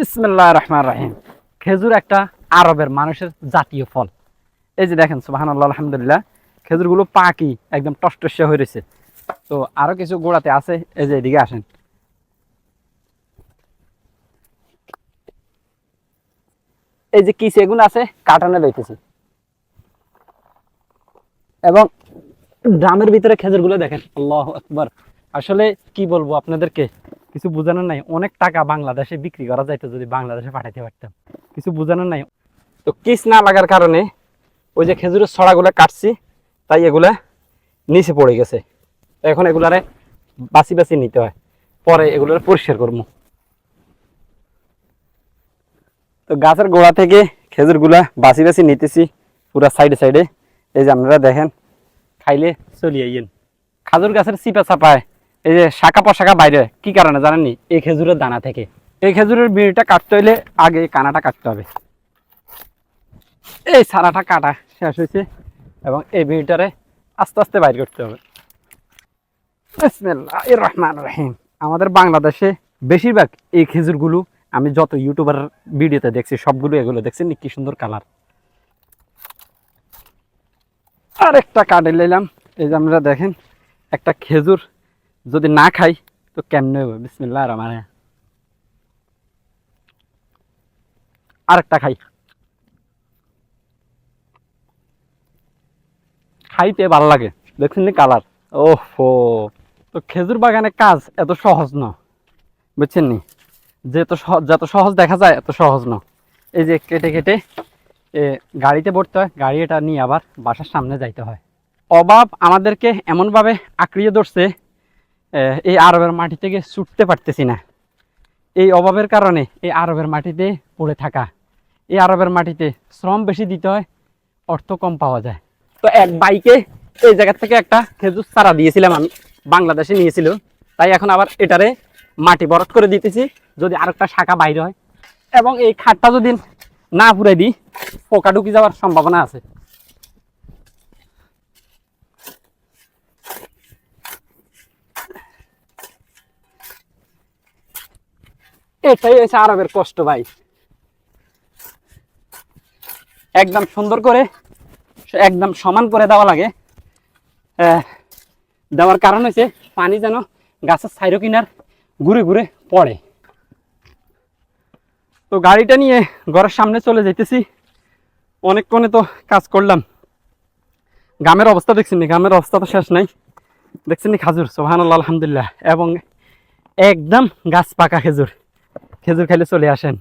বিসমিল্লাহির রহমানির রহিম। খেজুর একটা আরবের মানুষের জাতীয় ফল। এই যে দেখেন, সুবহানাল্লাহ, আলহামদুলিল্লাহ, খেজুরগুলো পাকি একদম টসটসে হয়ে রয়েছে। তো আরো কিছু গোড়াতে আছে, এই যে এদিকে আসেন। এই যে কি সেগুন আছে, কাটানো লইতেছি। এবং ড্রামের ভিতরে খেজুরগুলো দেখেন, আল্লাহু আকবার। আসলে কি বলবো আপনাদেরকে, কিছু বোঝানোর নাই। অনেক টাকা বাংলাদেশে বিক্রি করা যাইতো যদি বাংলাদেশে পাঠাইতে পারতাম। কিছু বোঝানোর নাই। তো কিস না লাগার কারণে ওই যে খেজুরের ছড়াগুলো কাটছি, তাই এগুলা নিচে পড়ে গেছে। তো এখন এগুলারে বাছি বাছি নিতে হয়, পরে এগুলারে পরিষ্কার করবো। তো গাছের গোড়া থেকে খেজুরগুলা বাছি বাছি নিতেছি পুরা সাইডে সাইডে। এই যে আপনারা দেখেন, খাইলে চলিয়ে আইয়েন। খাজুর গাছের চিপা চাপায় এই যে শাখা পোশাখা বাইরে, কি কারণে জানেননি? এই খেজুরের দানা থেকে। এই খেজুরের বিড়িটা কাটতে হইলে আগে কানাটা কাটতে হবে। এই সারাটা কাটা শেষ হয়েছে এবং এই বিড়িটারে আস্তে আস্তে বাইর করতে হবে। বিসমিল্লাহির রহমানির রহিম। আমাদের বাংলাদেশে বেশিরভাগ এই খেজুরগুলো, আমি যত ইউটিউবার ভিডিওতে দেখছি সবগুলো এগুলো দেখছেন, কি সুন্দর কালার। আরেকটা কাটে নিলাম। এই যে আমরা দেখেন, একটা খেজুর যদি না খাই তো কেমনে হবে? বিসমিল্লাহির রহমানির রহিম। আরেকটা খাই, খাইতে ভালো লাগে। দেখছেন কালার, ওহো। তো খেজুর বাগানে কাজ এত সহজ না, বুঝছেন নি? যত সহজ দেখা যায় এত সহজ না। এই যে কেটে কেটে গাড়িতে ভরতে হয়, গাড়ি এটা নিয়ে আবার বাসার সামনে যাইতে হয়। অভাব আমাদেরকে এমনভাবে আঁকড়িয়ে ধরছে, এই আরবের মাটি থেকে ছুটতে পারতেছি না। এই অভাবের কারণে এই আরবের মাটিতে পড়ে থাকা। এই আরবের মাটিতে শ্রম বেশি দিতে হয়, অর্থ কম পাওয়া যায়। তো এক বাইকে এই জায়গা থেকে একটা খেজুর চারা দিয়েছিলাম আমি, বাংলাদেশে নিয়েছিল। তাই এখন আবার এটারে মাটি বরফ করে দিতেছি, যদি আরেকটা শাখা বাইরে হয়। এবং এই খাটটা যদি না পুরাই দিই, পোকা ঢুকে যাওয়ার সম্ভাবনা আছে। এটাই হচ্ছে আরবের কষ্ট ভাই। একদম সুন্দর করে একদম সমান করে দেওয়া লাগে। দেওয়ার কারণ হচ্ছে পানি যেন গাছের সাইরো কিনার ঘুরে ঘুরে পড়ে। তো গাড়িটা নিয়ে ঘরের সামনে চলে যেতেছি। অনেকক্ষণে তো কাজ করলাম। গ্রামের অবস্থা দেখছেন, গ্রামের অবস্থা তো শেষ নাই। দেখছেন খাজুর, সুবহানাল্লাহ, আলহামদুলিল্লাহ, এবং একদম গাছ পাকা খেজুর। খেজুর খাইলে চলে আসেন।